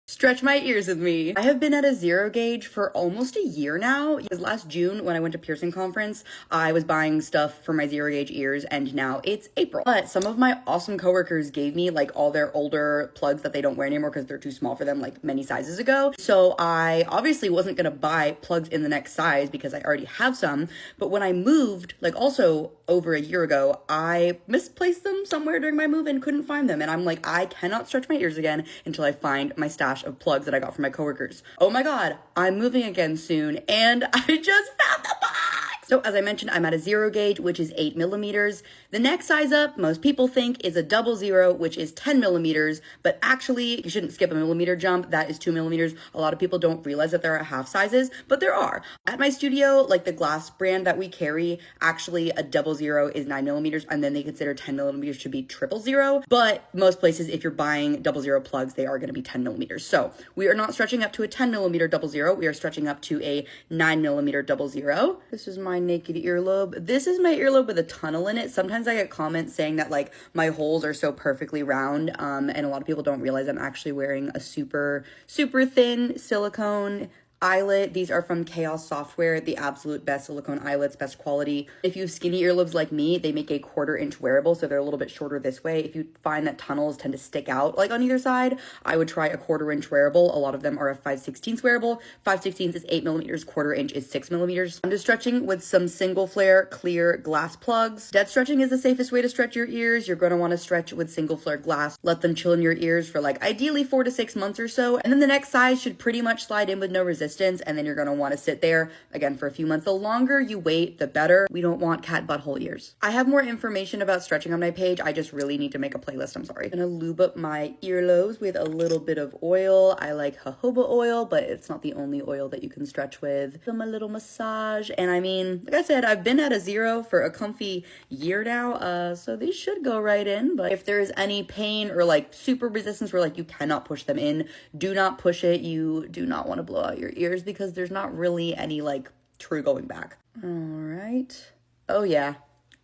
Stretch my ears with me. I have been at a zero gauge for almost a year now. Because last June, when I went to piercing conference, I was buying stuff for my zero gauge ears, and now it's April. But some of my awesome coworkers gave me like all their older plugs that they don't wear anymore because they're too small for them like many sizes ago. So I obviously wasn't gonna buy plugs in the next size because I already have some. But when I moved, like also over a year ago, I misplaced them somewhere during my move and couldn't find them. And I'm like, I cannot stretch my ears again until I find my stash of plugs that I got from my coworkers. Oh my God, I'm moving again soon and I just found the box. So as I mentioned, I'm at a zero gauge, which is 8 millimeters. The next size up, most people think, is a 00, which is 10 millimeters, but actually you shouldn't skip a millimeter jump. That is 2 millimeters. A lot of people don't realize that there are half sizes, but there are. At my studio, like the glass brand that we carry, actually a 00 is 9 millimeters, and then they consider 10 millimeters to be 000. But most places, if you're buying 00 plugs, they are going to be 10 millimeters. So we are not stretching up to a 10 millimeter 00. We are stretching up to a 9 millimeter 00. This is my naked earlobe. This is my earlobe with a tunnel in it. Sometimes I get comments saying that like my holes are so perfectly round, and a lot of people don't realize I'm actually wearing a super thin silicone eyelet. These are from Chaos Software, the absolute best silicone eyelets, best quality. If you have skinny earlobes like me, they make a 1/4 inch wearable, so they're a little bit shorter this way. If you find that tunnels tend to stick out like on either side, I would try a 1/4 inch wearable. A lot of them are a 5/16 wearable. 5/16 is 8 millimeters, 1/4 inch is 6 millimeters. I'm just stretching with some single flare clear glass plugs. Dead stretching is the safest way to stretch your ears. You're gonna wanna stretch with single flare glass. Let them chill in your ears for like ideally 4 to 6 months or so. And then the next size should pretty much slide in with no resistance. And then you're going to want to sit there again for a few months. The longer you wait, the better. We don't want cat butthole ears. I have more information about stretching on my page. I just really need to make a playlist. I'm sorry. I'm going to lube up my earlobes with a little bit of oil. I like jojoba oil, but it's not the only oil that you can stretch with. Give them a little massage. And I mean, like I said, I've been at a zero for a comfy year now. So these should go right in. But if there is any pain or like super resistance where like you cannot push them in, do not push it. You do not want to blow out your ears, because there's not really any like true going back. All right. Oh yeah.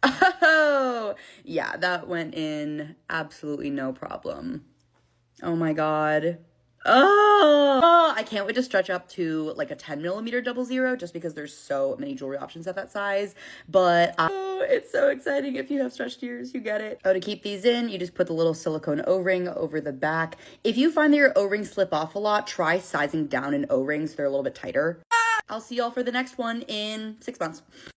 Oh yeah, that went in absolutely no problem. Oh my God. Oh, I can't wait to stretch up to like a 10 millimeter 00 just because there's so many jewelry options at that size. But oh, it's so exciting. If you have stretched ears, you get it. Oh, to keep these in, you just put the little silicone O-ring over the back. If you find that your O-rings slip off a lot, try sizing down an O-ring so they're a little bit tighter. I'll see y'all for the next one in 6 months.